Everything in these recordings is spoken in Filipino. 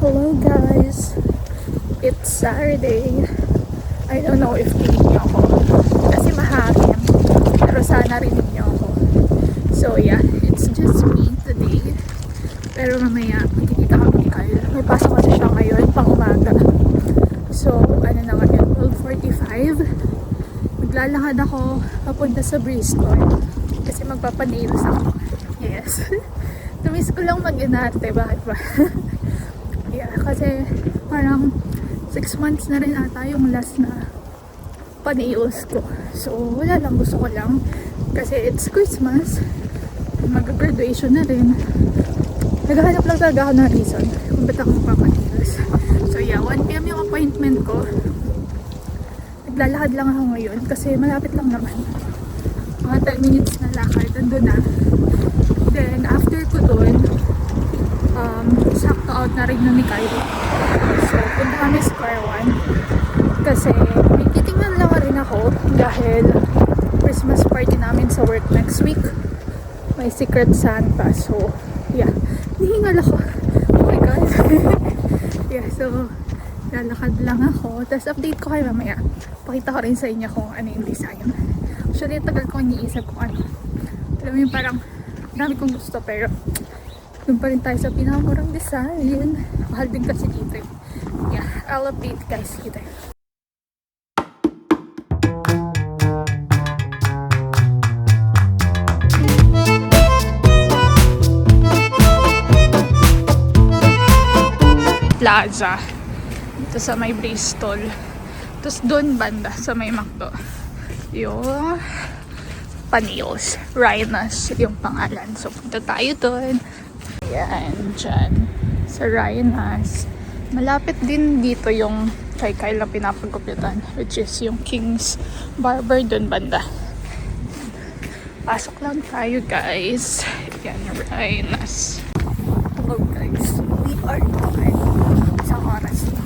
Hello guys! It's Saturday. I don't know if kinig niyo ako kasi mahangin, pero sana rinig niyo ako. So yeah, it's just me today. Pero mamaya magkikita kami ni Kyle. May pasok kasi siya ngayon pang umaga. So ano na ngayon, 12:45. Maglalakad ako papunta sa Bristol kasi magpapanails ako. Yes. Tumis ko lang mag-inarte. Bakit ba? Yeah, kasi parang 6 months na rin ata yung last na panails ko. So, wala lang. Gusto ko lang. Kasi it's Christmas. Mag-graduation na rin. Naghahanap lang talaga ako ng reason kung ba't ako magpapanails. So, yeah. 1 PM yung appointment ko. Naglalakad lang ako ngayon kasi malapit lang naman. Mga 10 minutes na lakad. Nandun na. Then, after ko dun, sakto out na rin na ni Kyle. So, punta kami Square One. Kasi, may titingnan lang rin ako dahil Christmas party namin sa work next week. May Secret Santa. So, yeah. Nihingal ako. Oh my God. Yeah, so, lalakad lang ako. Tapos, update ko kayo mamaya. Pakita ko rin sa inyo kung ano yung design. Actually, tagal ko iniisip kung ano. Alam mo yung parang dami kong gusto pero doon pa rin tayo sa pinakamurang design. Mahal din kasi dito. Yeah, I'll update guys later. Plaza. Dito sa may Bristol. Tapos doon banda sa may McDo. Yung Panios. Rhinas yung pangalan. So, punta tayo doon. Ayan, dyan. Sa Rhinas. Malapit din dito yung kay Kyle na pinapagupitan. Which is yung King's Barber doon banda. Pasok lang tayo, guys. Ayan, Rhinas. Hello, guys. We are done. Isang oras na.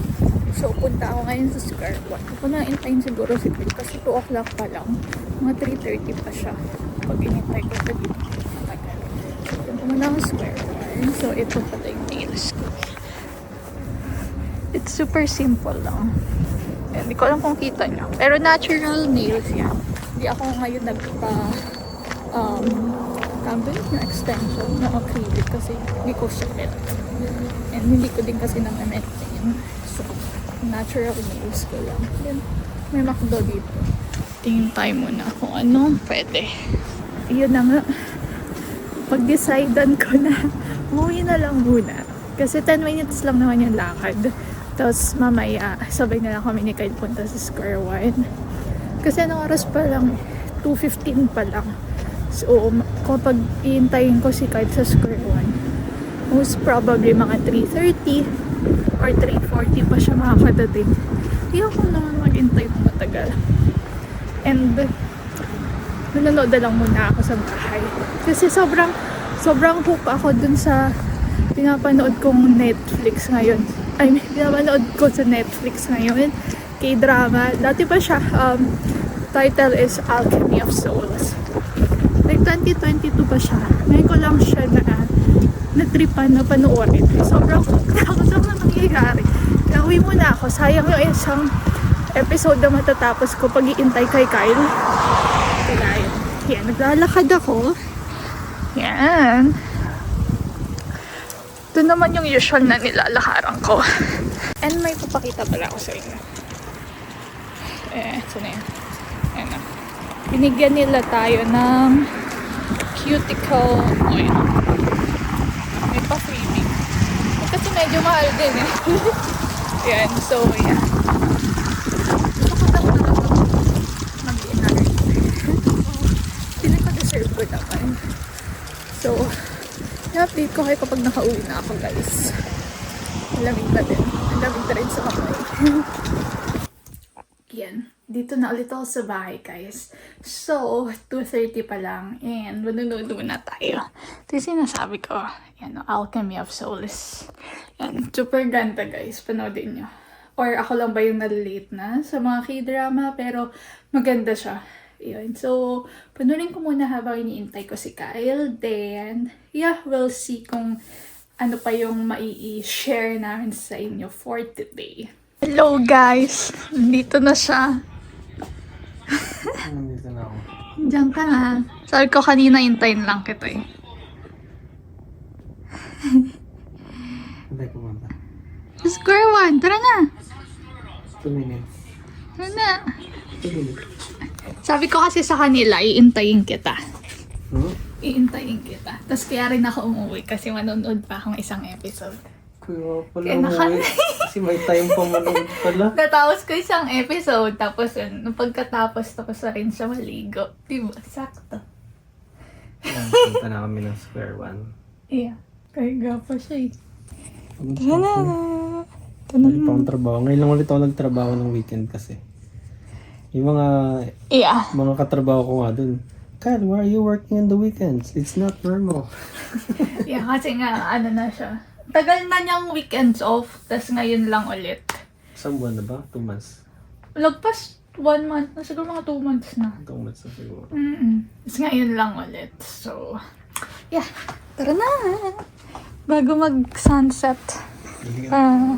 So, punta ako ngayon sa Square One. Ako na intayin siguro si Kyle kasi 2 o'clock pa lang. Mga 3:30 pa siya. Pag inintay ko pa dito. So, punta mo na ang Square One. So, ito pala yung nails ko. It's super simple lang. Hindi ko alam kung kita nyo. Pero natural nails yan. Hindi ako ngayon tawag yung extension na acrylic kasi hindi ko siya fit. And hindi ko din kasi na-maintain. So, natural nails ko lang. Then, may McDo dito. Tingin tayo muna kung ano pwede. Yun na nga. Pag-decidean ko na umuwi na lang muna. Kasi 10 minutes lang naman yung lakad. Tapos mamaya, sabay na lang kami ni Kyle punta sa Square One. Kasi anong oras pa lang, 2:15 pa lang. So, kapag iintayin ko si Kyle sa Square One, most probably mga 3:30 or 3:40 pa siya makakadating. Hindi ako naman mag-intay ng matagal. And nanonood na lang muna ako sa bahay. Kasi sobrang hook ako dun sa pinapanood kong Netflix ngayon. I mean, pinapanood ko sa Netflix ngayon. K-drama. Dati pa siya, title is Alchemy of Souls. Like 2022 pa siya. Ngayon ko lang siya na-tripan na panoorin. Sobrang hook ako sa mga nangyayari. Kaya uwi muna ako. Sayang yung isang episode na matatapos ko pag iintay kay Kyle. Kaya yun. Yan, naglalakad ako. Yan. Ito naman yung usual na nilalakaran ko. And may papakita pala ako sa inyo. Ito na yun. Ayan na. Binigyan nila tayo ng cuticle oil. May pa-freebie. Kasi medyo mahal din eh. Yan, so yan. Ko naman. So, i-update ko kayo kapag nakauwi na ako, guys. Malamig na din. Malamig na rin sa kamay. Yan. Dito na ulit ako sa bahay, guys. So, 2:30 pa lang. And, manunood muna tayo. Ito yung sinasabi ko. Yan, Alchemy of Souls. Yan. Super ganda, guys. Panoodin nyo. Or ako lang ba yung nalilate na sa mga K-drama. Pero, maganda siya. Yun. So, panurin ko muna habang iniintay ko si Kyle. Then, yeah, we'll see kung ano pa yung mai-share namin sa inyo for today. Hello guys! Nandito na siya. Nandito na ako. Diyan ka na. Sabi ko kanina hintayin lang kita eh. Hindi pumunta. Square one, tara na! 2 minutes. Tara na! 2 minutes. Sabi ko kasi sa kanila, iintayin kita. Hmm? Iintayin kita. Tapos kaya rin ako umuwi kasi manonood pa akong isang episode. Kuya pala Kaya umuwi. Kasi may time pa manood pala. Natapos ko isang episode, tapos yun, nung pagkatapos tapos na rin siya maligo. Diba? Sakto. Punta na kami ng square one. Yeah. Kaya pa siya eh. Tara Balik pa akong trabaho. Ngayon lang ulit ako nagtrabaho ng weekend kasi. Yung Yeah. mga katrabaho ko nga dun. Kyle, why are you working on the weekends? It's not normal. Yeah, kasi nga, ano na siya. Tagal na niyang weekends off, tas ngayon lang ulit. Isang buwan na ba? 2 months? Lagpas 1 month na, siguro mga 2 months na. 2 months na siguro. Tas ngayon lang ulit. So, yeah. Tara na! Bago mag-sunset. Yeah.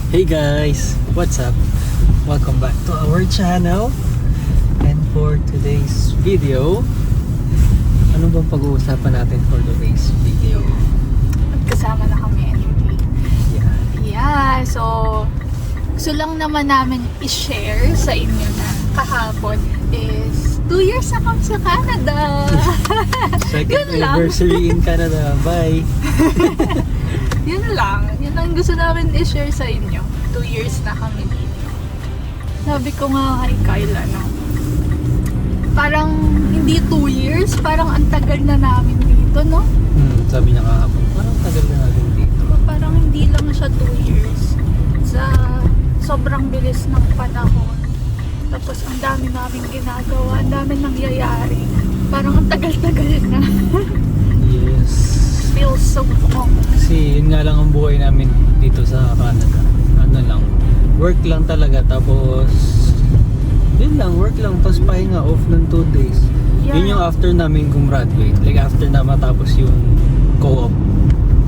Hey guys! What's up? Welcome back to our channel. And for today's video, ano bang pag-uusapan natin for today's video? Kasama na kami anyway. Yeah. Yeah, so gusto lang naman namin i-share sa inyo na kahapon is 2 years na kami sa Canada. Second Yun lang. anniversary in Canada. Bye! Yun lang. Yun ang gusto namin i-share sa inyo. 2 years na kami dito. Sabi ko nga kay Kyle, ano, parang hindi 2 years, parang ang tagal na namin dito, no? Sabi niya kahapon, parang tagal na natin dito. Parang hindi lang siya 2 years. Sa sobrang bilis ng panahon. Tapos ang dami namin ginagawa, ang dami nangyayari. Parang ang tagal-tagal na. Yes. Feels so long. Kasi yun nga lang ang buhay namin dito sa Canada. Ano lang, work lang talaga. Tapos, yun lang, work lang. Tapos pahinga, off ng 2 days. Yeah. Yun yung after namin gumraduate. Like after na matapos yung co-op.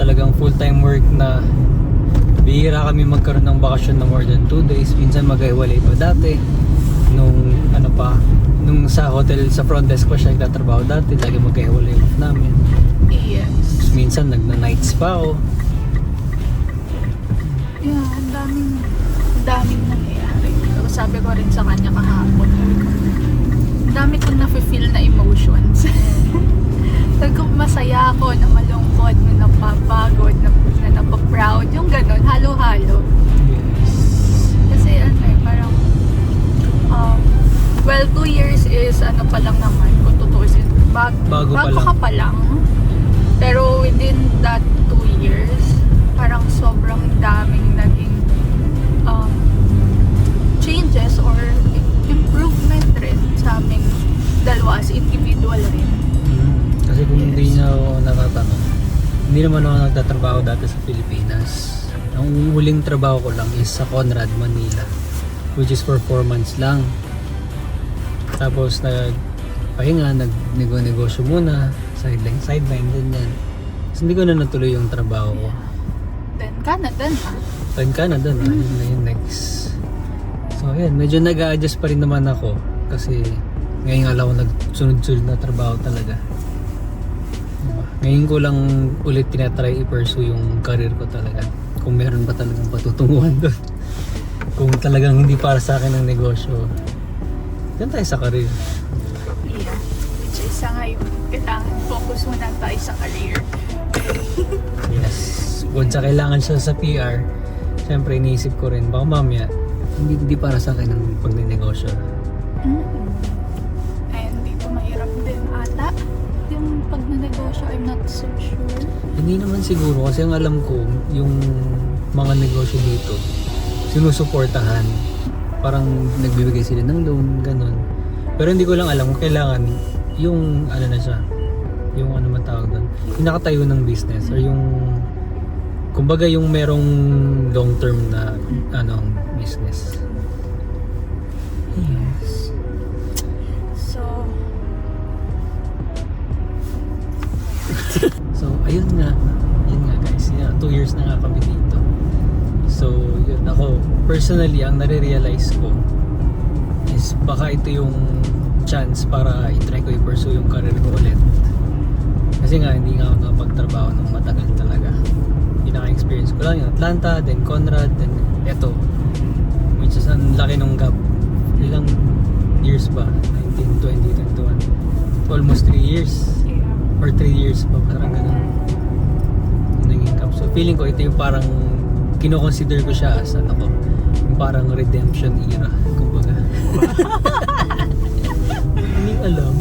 Talagang full-time work na bihira kami magkaroon ng bakasyon na more than 2 days. Minsan maghiwalay pa dati. Nung ano pa, nung sa hotel, sa front desk pa siya nagtatrabaho dati. Lagi maghiwalay yung off namin. Yes. Tapos minsan nagna-nights pa ako. Yeah, ang daming nangyayari. Tapos sabi ko rin sa kanya kahapon, ang dami kong nafe-feel na emotions. Sabi ko, masaya ako, na malungkot, na napapagod, na napaproud, yung ganun, halo-halo. Yes. Kasi ano eh, parang, well, 2 years is ano pa lang naman, kung tutusin, Bago pa lang. ka pa lang. Pero within that 2 years, parang sobrang daming naging changes or improvement rin sa aming dalawa as individual rin. Kasi kung hindi niya ako natatanong, hindi naman ako nagtatrabaho dati sa Pilipinas. Ang huling trabaho ko lang is sa Conrad, Manila, which is for 4 months lang. Tapos nagpahinga, nag-negosyo muna, sideline, ganyan. So, hindi ko na natuloy yung trabaho ko. Then Canada na. Then Canada na, yun na yung next. So ayan, medyo nag-a-adjust pa rin naman ako. Kasi ngayon nga lang ako nagsunod-sunod na trabaho talaga. Diba? Ngayon ko lang ulit tinatry i-pursue yung career ko talaga. Kung meron ba talagang patutunguhan doon. Kung talagang hindi para sa akin ang negosyo, dyan tayo sa career. Yeah. Which is sa ngayon, kailangan focus muna tayo sa career. Yes. Kung sa kailangan siya sa PR, syempre iniisip ko rin, baka mamaya, hindi para sa akin ang pagnenegosyo. And dito mahirap din ata. Yung pagnanegosyo, I'm not so sure. Hindi naman siguro kasi ang alam ko yung mga negosyo dito sinusuportahan, parang nagbibigay sila ng loan, ganun. Pero hindi ko lang alam kung kailangan yung ano na siya, yung ano man tawag doon, yung nakatayo ng business or yung kumbaga yung merong long term na business. Yes. So, So, ayun nga guys, 2 years na nga kami dito. So, yun ako, personally, ang nare-realize ko is baka ito yung chance para i-try ko i-pursue yung career ko ulit. Kasi nga, hindi nga ako nakapagtrabaho ng matagal talaga. Pinaka-experience ko lang yung Atlanta, then Conrad, then eto. Which is ang laki nung gap. Ilang years ba? 19, 20, 21. Almost 3 years. yeah. Or 3 years pa, parang ganun yung naging gap. So feeling ko ito yung parang kino-consider ko siya as yung parang redemption era, kumbaga. Hindi ko alam.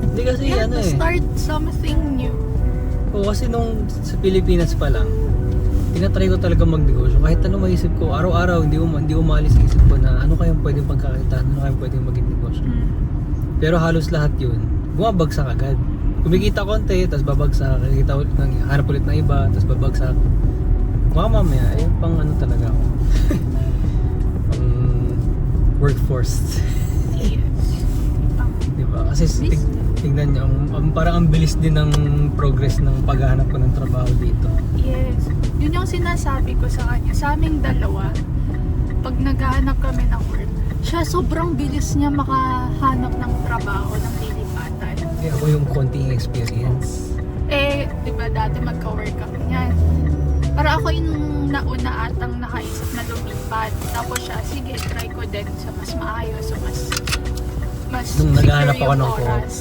Hindi kasi Yeah, to start something new. Oo, kasi nung sa Pilipinas pa lang, tinatry ko talaga magnegosyo. Kahit ano maisip ko, araw-araw hindi umalis sa isip ko na ano kayang pwedeng pagkakitaan, ano kayang pwedeng maging negosyo. Pero halos lahat yun, bumabagsak agad. Kumikita konti, tapos babagsak, hanap ulit ng iba, tapos babagsak. Baka mamaya, pang ano talaga ako. Pang workforce. Yes. Diba? Kasi tignan nyo, parang ang bilis din ng progress ng paghahanap ko ng trabaho dito. Yes. Yun yung sinasabi ko sa kanya. Sa aming dalawa, pag naghahanap kami ng work, siya sobrang bilis niya makahanap ng trabaho, ng lilipatan. Kaya ako yung konting experience. Di ba dati magka-work kami niyan. Para ako yung nauna atang nakaisip na lumipat. Tapos siya, sige, try ko din sa mas maayos, so mas Nung secure naghahanap ako yung ng oras.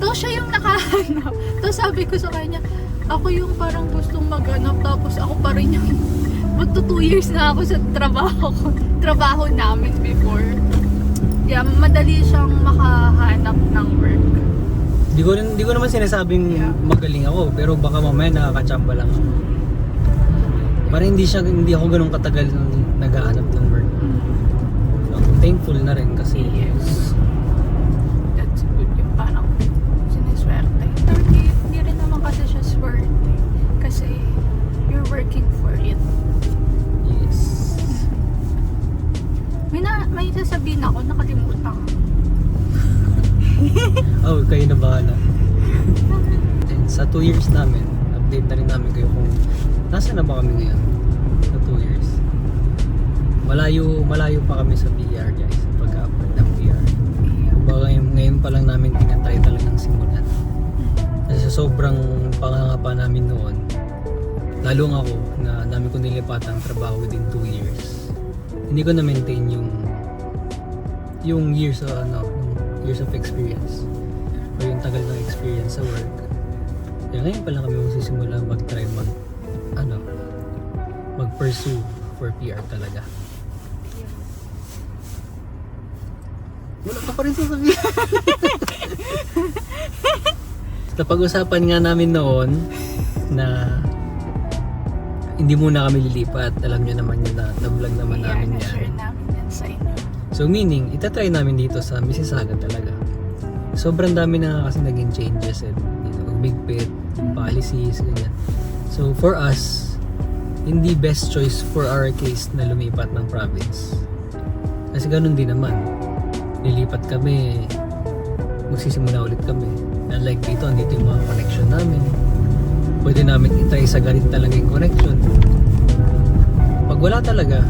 Tapos siya yung nakahanap. Tapos sabi ko sa kanya, ako yung parang gustong maghanap, tapos ako pa rin yung magto 2 years na ako sa trabaho namin before. Yeah, madali siyang makahanap ng work. Di ko naman sinasabing magaling ako, pero baka mamaya nakakachamba lang ako. Parang hindi ako ganun katagal naghahanap ng work. So, thankful na rin kasi Yes. That's good. Yung parang siniswerte. Pero hindi rin naman kasi siya swerte. Kasi you're working for it. yes. May sasabihin ako, nakalimutan ko. Oh, kayo na bahala. And sa 2 years namin, update na rin namin kayo kung nasa na ba kami ngayon sa 2 years. Malayo pa kami sa PR guys, sa pag-apply ng PR. Kumbaga ngayon pa lang namin tinatry talagang simulan. Kasi sa sobrang pangangapa namin noon, lalo nga ako na dami ko nilipatan ang trabaho within 2 years. Hindi ko na-maintain yung years of experience o yung tagal ng experience sa work. Kaya ngayon pa lang kami magsisimula mag-try mag-pursue for PR talaga. Wala pa rin sasabihin. Napag-usapan nga namin noon na hindi muna kami lilipat. Alam nyo naman yun na vlog naman namin yan. Na-share namin yan sa inyo. So meaning, itatry namin dito sa Mississauga talaga. Sobrang dami na kasi naging changes big pit, policies, ganyan. So for us, hindi best choice for our case na lumipat ng province. Kasi ganun din naman. Lilipat kami, magsisimula ulit kami. Unlike dito, andito yung mga connection namin. Pwede namin itry sa galit talaga yung connection. Pag wala talaga,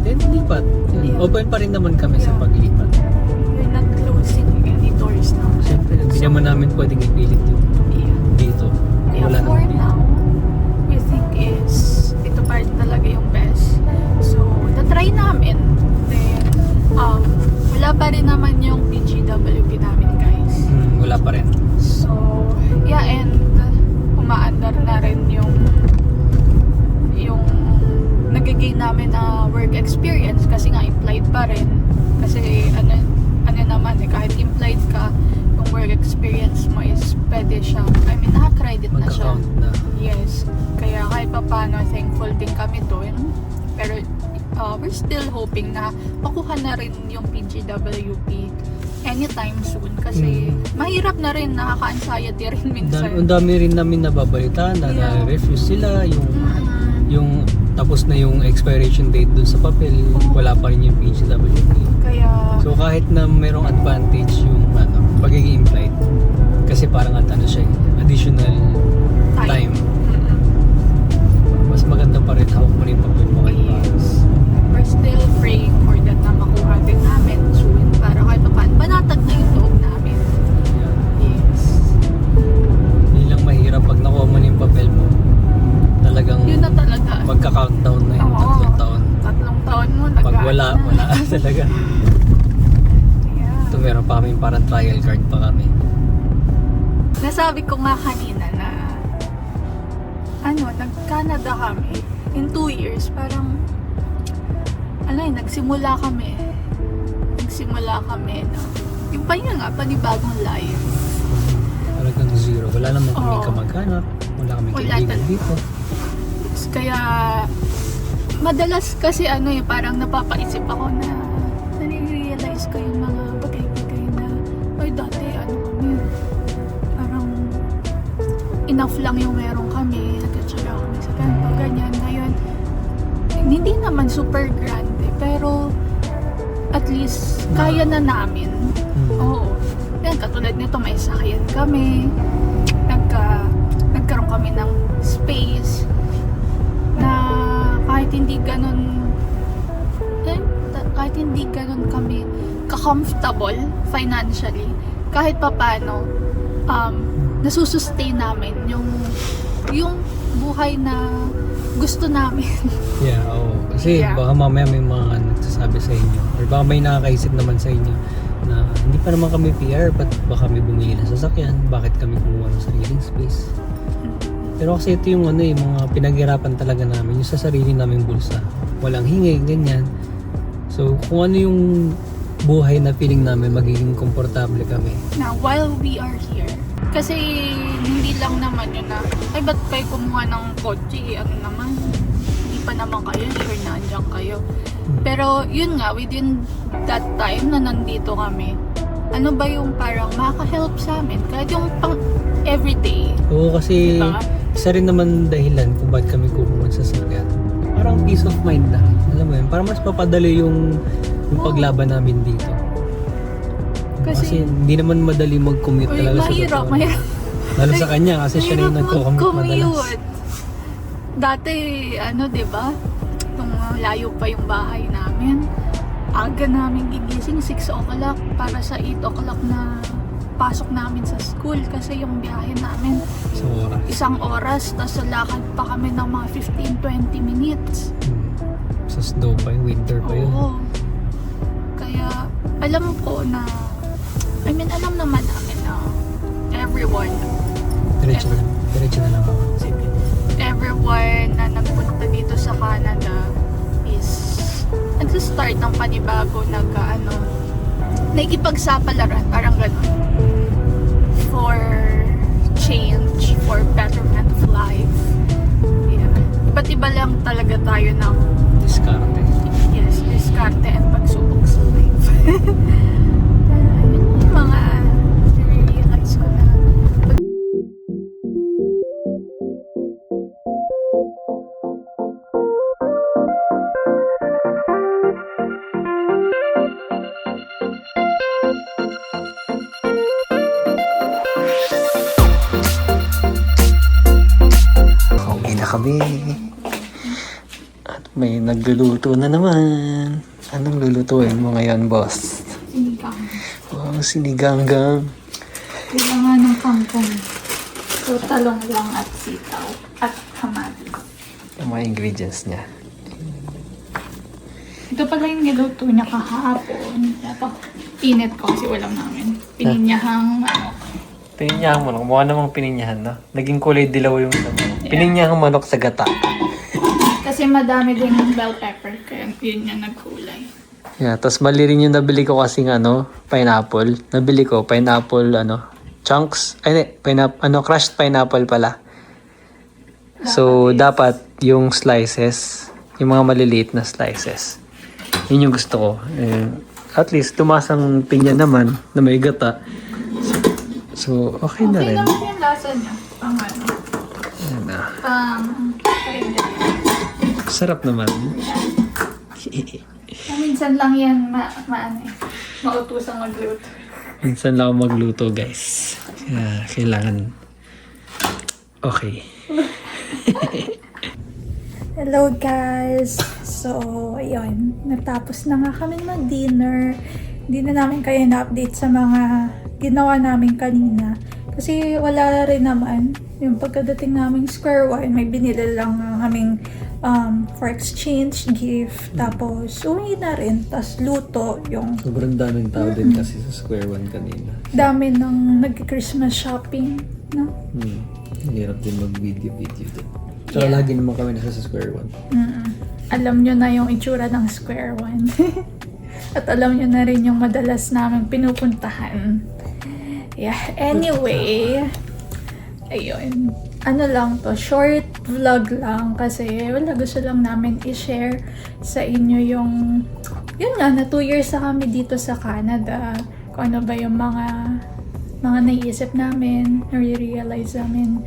then lipat. Yeah. Open pa rin naman kami sa paglipat. We're not closing any doors now. Siyempre, hindi naman namin pwedeng ipilit yung dito. Yeah, Wala for naman now, we think ito pa rin talaga yung best. So, na-try namin. Then, wala pa rin naman yung PGWP namin, guys. Wala pa rin. So, yeah, and umaandar na rin yung nagiging namin na work experience kasi nga implied pa rin. Kasi ano naman kahit implied ka, yung work experience mo is pwede siya. I mean, naka-credit na siya. Magka-count na. Yes. Kaya kahit pa paano, thankful din kami doon. Pero we're still hoping na makuha na rin yung PGWP anytime soon kasi mahirap na rin, nakaka-anxiety rin minsan. Ang dami rin namin nababalitaan na Yeah. na-refuse sila, Mm. yung tapos na yung expiration date dun sa papel, wala pa rin yung PHWP. Kaya, So kahit na merong advantage yung pagiging implied, kasi parang siya, additional time. Mas maganda pa rin hawak mo rin yung papel mo kahit paano. we're still praying for that na makuha din namin soon para kahit pa paano panatag na yung loob namin. Yeah. Yes. Hindi lang mahirap pag nakuha mo na yung papel mo. Talagang Yun na talaga. magka-countdown na yung Oo. 3 taon. 3 taon mo, Pag wala talaga. Yeah. Ito meron pa kami parang trial card pa kami. Nasabi ko nga kanina na nag-Canada kami in 2 years, parang nagsimula kami no? Yung panibagong life. Talagang zero. Wala naman kami Oo. kamag-anak. Wala kami Wala kaibigan talaga. dito. Kaya madalas kasi parang napapaisip ako na nare-realize ko yung mga bagay-bagay na dati kami, parang enough lang yung meron kami, nagkatsaga kami sa ganito, ganyan. Ngayon, hindi naman super grande, pero at least kaya na namin. Oo. Yan, katulad nito, may sakyan kami, nagkaroon kami ng space na kahit hindi ganun kami ka-comfortable financially, kahit papano nasusustain namin yung buhay na gusto namin. Yeah, oo. Kasi Yeah. baka mamaya may mga nagsasabi sa inyo or baka may nakakaisip naman sa inyo na hindi pa naman kami PR, ba't ba kami bumili ng sasakyan? Bakit kami kumuha ng sariling space? Pero kasi ito yung yung mga pinaghirapan talaga namin, yung sa sarili naming bulsa. Walang hingi, ganyan. So, kung ano yung buhay na feeling namin, magiging komportable kami. Na while we are here, kasi hindi lang naman yun na ba't kayo kumuha ng kotse, hindi pa naman kayo, sure na andyan kayo. Pero yun nga, within that time na nandito kami, ano ba yung parang makaka-help sa amin kahit yung pang everyday. Oo, kasi Diba? isa rin naman dahilan kung bakit kami kumuha sa sasakyan. Parang peace of mind na. Alam mo yun, parang mas papadali yung paglaban namin dito. Kasi hindi naman madali mag-commute talaga sa mahirap, totoo. mahirap. Lalo sa kanya kasi siya na yung nagko-commute madalas. mag-commute. Dati, diba? Nung layo pa yung bahay namin, aga namin gigising, 6 o'clock para sa 8 o'clock na pasok namin sa school kasi yung biyahe namin Sa oras. 1 oras, tapos lakad pa kami ng mga 15-20 minutes. Sa snow pa yung winter pa yun. Oo. Kaya alam ko na, alam naman namin na everyone Diretso na lang ako. everyone na nagpunta dito sa Canada is nagsa-start ng panibago, nakikipagsapalaran, parang gano'n. For change, for betterment of life. Yeah. Iba't iba lang talaga tayo ng Diskarte. diskarte and pagsubok sa life. Pero yun yung mga realize ko na Okay na kami. At may nagluluto na naman. Anong lulutuin mo ngayon, boss? sinigang. Wow, siniganggang. Kailangan ng kangkong. So, talong lang at sitaw at kamatis. Yung mga ingredients niya. Ito pala yung niluto niya kahapon. Ito, init ko kasi walang namin. Pininyahang Pininyahang manok. Mukha namang pininyahan, no? Naging kulay dilaw yung pininyahang manok sa gata. kasi madami din yung bell pepper. Kaya yun yung nagkulay. Yeah, tapos mali rin yung nabili ko kasing pineapple. Nabili ko pineapple chunks. Ay, crushed pineapple pala. So, dapat yung slices, yung mga maliliit na slices. Yun yung gusto ko. at least tumaas ang pinya naman na may gata. So, okay na Okay rin. naman yung lasa niya. Pang ano? Ayan na. Karinderya. Sarap naman. Minsan lang yan mautusang magluto. Minsan lang ako magluto, guys. Kaya kailangan okay. Hello guys! So, ayun. Natapos na nga kami mag-dinner. Hindi na namin kayo na-update sa mga ginawa namin kanina. Kasi wala rin naman. Yung pagkadating namin Square One, may binili lang kaming for exchange gift. Tapos, uwi na rin. Tapos, luto. Yung Sobrang daming tao din kasi sa Square One kanina. dami ng nag-Christmas shopping. No? Ang hirap din mag-video din. Tsaka Yeah. lagi naman kami nasa sa Square One. Alam nyo na yung itsura ng Square One. At alam nyo na rin yung madalas namin pinupuntahan. Yeah, anyway. Ayun. Ano lang to, short vlog lang kasi wala, gusto lang namin i-share sa inyo yung yun nga, na 2 years na kami dito sa Canada. Kung ano ba yung mga naiisip namin, na-realize namin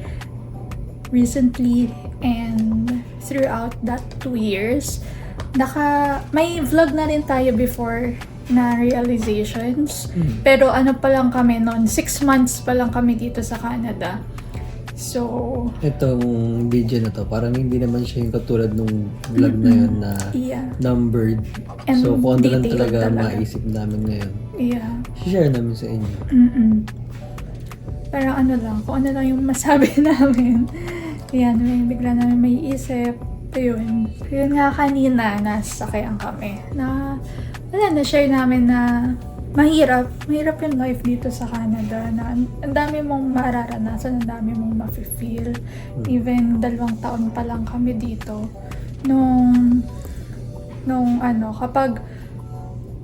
recently and throughout that 2 years. May vlog na rin tayo before na realizations. Pero ano pa lang kami noon, 6 months pa lang kami dito sa Canada. So, Itong video na to, parang hindi naman siya yung katulad nung vlog na yun na yeah. numbered. And So, kung ano lang detailed talaga talaga. maisip namin ngayon, Yeah. share namin sa inyo. Parang ano lang, kung ano lang yung masabi namin. Yan, may bigla namin may isip. Ayun. Yun nga kanina, nasasakyan kami. Na-share namin na mahirap yung life dito sa Canada. Na ang dami mong mararanasan, ang dami mong mafe-feel. Even 2 taon pa lang kami dito.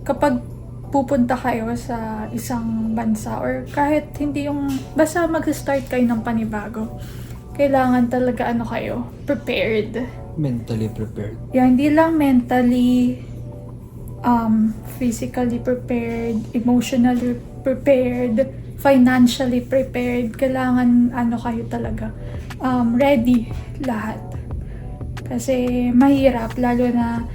Kapag pupunta kayo sa isang bansa or kahit hindi basta mag-start kayo ng panibago, kailangan talaga kayo, prepared. Mentally prepared. Yeah, hindi lang mentally, physically prepared, emotionally prepared, financially prepared. Kailangan kayo talaga, ready lahat. Kasi mahirap, lalo na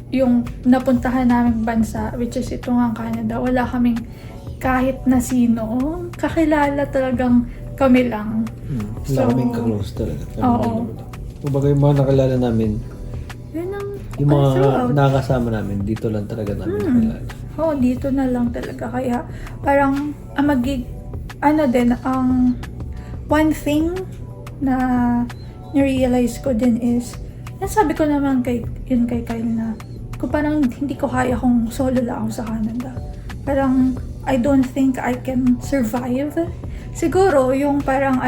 yung napuntahan naming bansa, which is ito nga Canada, wala kaming kahit na sino, kakilala talagang kami lang. Wala So, kaming ka-close talaga. oo. Kumbaga yung mga nakilala namin, Yun ang yung mga throughout. nakakasama namin, dito lang talaga namin nakilala. Dito na lang talaga. Kaya parang one thing na na-realize ko din is, nasabi ko naman kay Kyle na, kung parang hindi ko kaya kung solo lang ako sa Canada. Parang, I don't think I can survive. Siguro, yung parang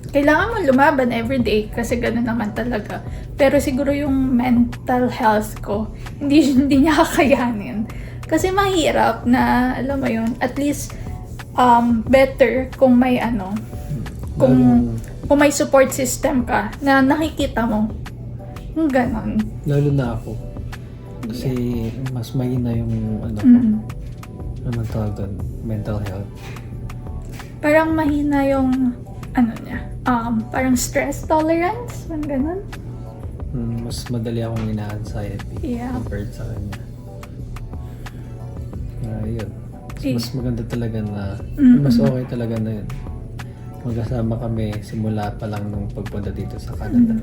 kailangan mo lumaban everyday kasi gano'n naman talaga. Pero siguro yung mental health ko, hindi niya kakayanin. Kasi mahirap na, alam mo yun, at least better kung may kung may support system ka na nakikita mo. Yung ganon. Lalo na ako. Kasi mas mahina yung ano tawag doon, mental health. Parang mahina yung niya, parang stress tolerance, parang ganon. Mas madali akong ina-anxiety Yeah. compared sa kanya. Yun. Eh. Mas maganda talaga na, mas okay talaga na yun. Magkasama kami simula pa lang nung pagpunta dito sa Canada.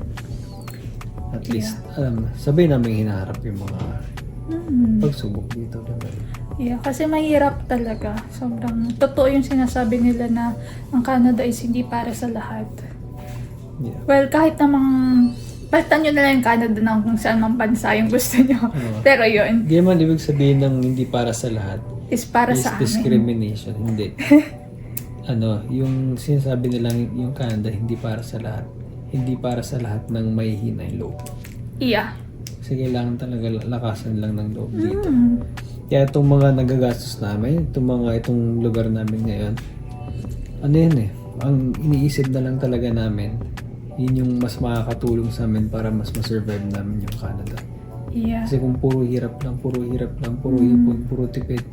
At least, sabay namin hinaharap yung mga pagsubok dito. Yeah, kasi mahirap talaga. Sobrang totoo yung sinasabi nila na ang Canada is hindi para sa lahat. Yeah. Well, kahit namang palitan nyo na lang yung Canada ng kung saan mang bansa yung gusto nyo. Pero yun, Hindi man ibig sabihin ng hindi para sa lahat. is para is sa amin. discrimination. Hindi. Yung sinasabi nilang yung Canada hindi para sa lahat. Hindi para sa lahat ng may hinay loob. Yeah. Kasi kailangan talaga lakasan lang ng loob dito. Kaya itong mga nagagastos namin, itong lugar namin ngayon, ang iniisip na lang talaga namin Yun yung mas makakatulong sa amin para mas ma-survive namin yung Canada. Yeah. Kasi kung puro hirap lang, puro ipon, puro tipid,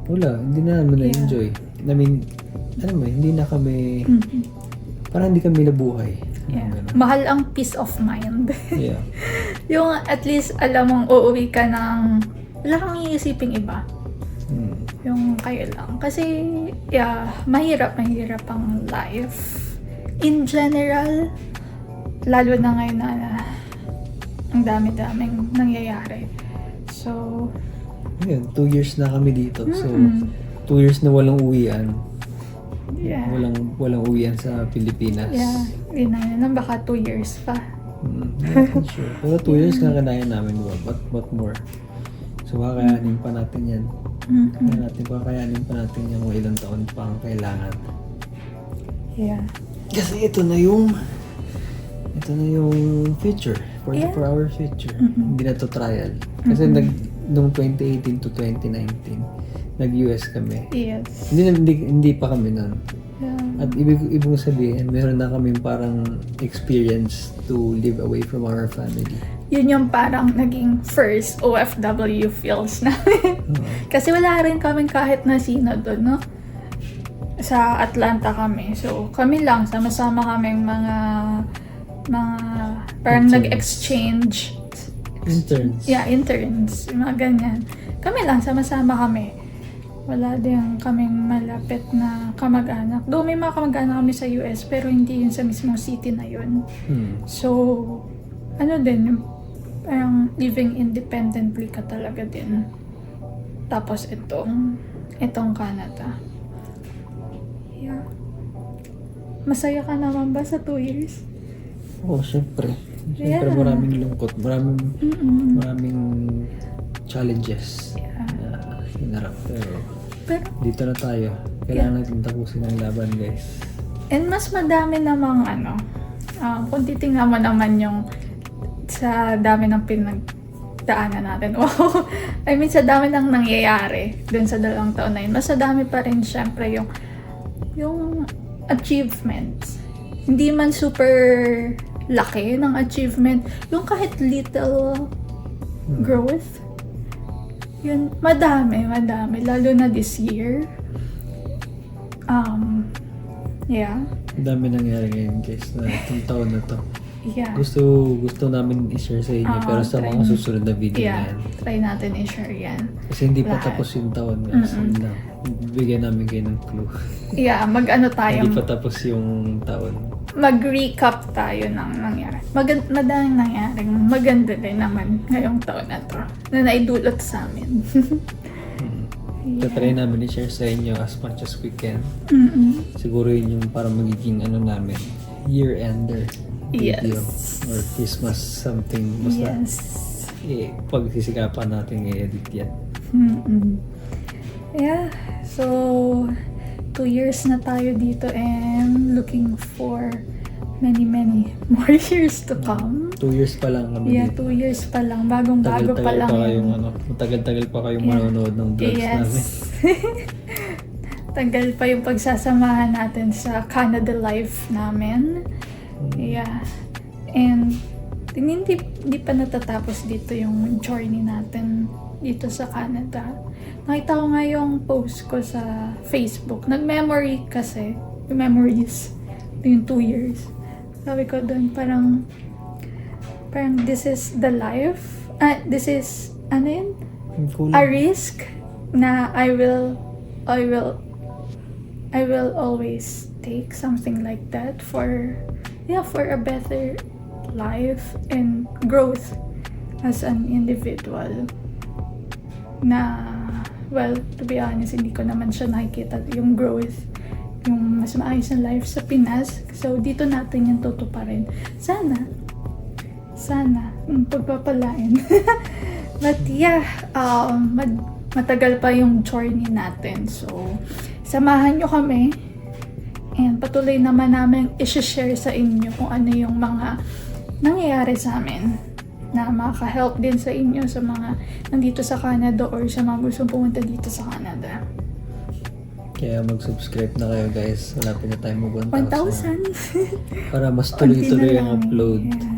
wala, hindi na namin na-enjoy. I mean, hindi na kami, parang hindi kami nabuhay. Yeah. Ganun. Mahal ang peace of mind. Yeah. Yung at least alam mong uuwi ka ng wala kang iisiping iba. Yung kayo lang. Kasi, mahirap ang life. In general, lalo na ngayon na ang dami-daming nangyayari. So, Yun, 2 years na kami dito. So, 2 years na walang uwian. yeah. Walang uwian sa Pilipinas. Yeah. Yun na, baka 2 years pa. Not sure. Pero 2 years na kanaya namin. What more? So, kakayanin pa natin yan. Kakayanin pa natin yung mga ilang taon pa ang kailangan. Yeah. Kasi ito na yung future. For our future. Hindi na to trial. Kasi nung 2018 to 2019, nag-US kami. Yes. Hindi pa kami nun. Yeah. At ibig sabihin, meron na kami parang experience to live away from our family. Yun yung parang naging first OFW feels namin. Kasi wala rin kaming kahit na sino doon, no? Sa Atlanta kami. So, kami lang, sama-sama kaming mga parang Interns. nag-exchange. Interns. Yeah, interns. Yung mga ganyan. Kami lang, sama-sama kami. Wala din kaming malapit na kamag-anak. Though may mga kamag-anak kami sa US, pero hindi yun sa mismong city na yun. So, din, parang living independently ka talaga din. Tapos itong Canada. Yeah. Masaya ka naman ba sa 2 years? Oo, syempre. Yeah. Syempre maraming lungkot, maraming challenges na hinarap. Pero dito na tayo. Kailangan natin tapusin ang laban, guys. And mas madami namang kung titingnan mo naman yung sa dami ng pinagdaanan natin. Wow! I mean, sa dami ng nangyayari dun sa 2 taon na yun. Mas dami pa rin syempre yung achievements. Hindi man super laki ng achievement. Yung kahit little growth. Yun, madami. Lalo na this year. Yeah. Ang dami nangyari ngayon, guys, na itong taon na to. Yeah. Gusto namin i-share sa inyo, pero sa mga susunod na video na yan. Try natin i-share yan. Kasi hindi pa Lahat. tapos yung taon, guys. Yun lang. Bigyan namin kayo ng clue. Yeah, Hindi pa tapos yung taon. Mag-recap tayo ng nangyari. Madaming nangyaring maganda din naman ngayong taon na to na naidulot sa amin. Tatry namin i-share sa inyo as much as we can. Siguro yun yung parang magiging namin, year-ender video. Yes. Or Christmas something. Basta pagsisikapan natin i-edit yan. Yeah, so 2 years na tayo dito and looking for many more years to come. 2 years pa lang kami Yeah, dito. 2 years pa lang. Bagong-bago pa lang. Matagal-tagal pa kayong manonood ng vlogs namin. Tagal pa yung pagsasamahan natin sa Canada life namin. Yeah. And hindi pa natatapos dito yung journey natin dito sa Canada. Nakita ko nga yung post ko sa Facebook. Nag-memory kasi. Yung memories. Yung 2 years. Sabi ko doon, parang this is the life. This is, a risk na I will always take something like that for a better life and growth as an individual. Na, well, to be honest, hindi ko naman siya nakikita yung growth, yung mas maayos na life sa Pinas. So, dito natin yung tutuparin. Sana, pagpapalain. But yeah, matagal pa yung journey natin. So, samahan nyo kami. And patuloy naman namin i-share sa inyo kung ano yung mga nangyayari sa amin na makaka-help din sa inyo sa mga nandito sa Canada or sa mga gustong pumunta dito sa Canada. Kaya mag-subscribe na kayo guys. Malapit na tayo mag 1,000. 1,000. Para mas Konti tuloy-tuloy na ang lang. upload. Yeah.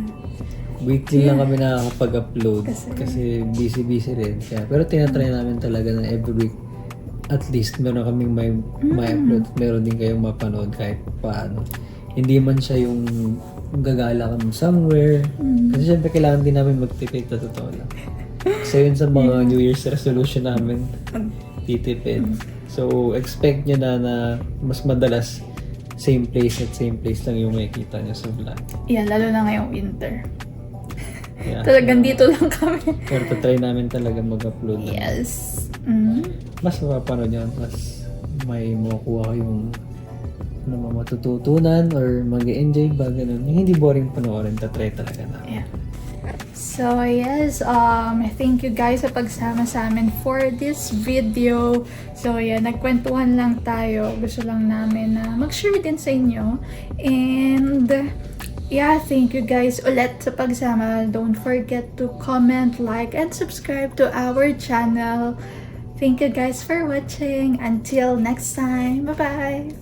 Weekly lang kami nakakapag-upload. Kasi- Kasi busy-busy rin. Kaya, pero tinatry namin talaga na every week at least meron kaming may upload. Meron din kayong mapanood kahit paano. Hindi man siya yung gagala kami somewhere. Kasi syempre kailangan din namin magtipid na totoo lang. Kasi yun sa mga New Year's resolution namin, titipid. So, expect nyo na mas madalas same place lang yung makikita nyo sa vlog. Yeah, lalo na ngayong winter. Yeah. Talagang dito lang kami. Pero try namin talaga mag-upload. ng- Yes. Mas mapapanood yan, mas may makukuha kayong matututunan or mag-enjoy ba, ganun. Yung hindi boring panoorin, tatry talaga na. Yeah. So yes, thank you guys sa pagsama sa amin for this video. So yeah, nagkwentuhan lang tayo. Gusto lang namin na mag-share din sa inyo. And yeah, thank you guys ulit sa pagsama. Don't forget to comment, like, and subscribe to our channel. Thank you guys for watching. Until next time. Bye-bye.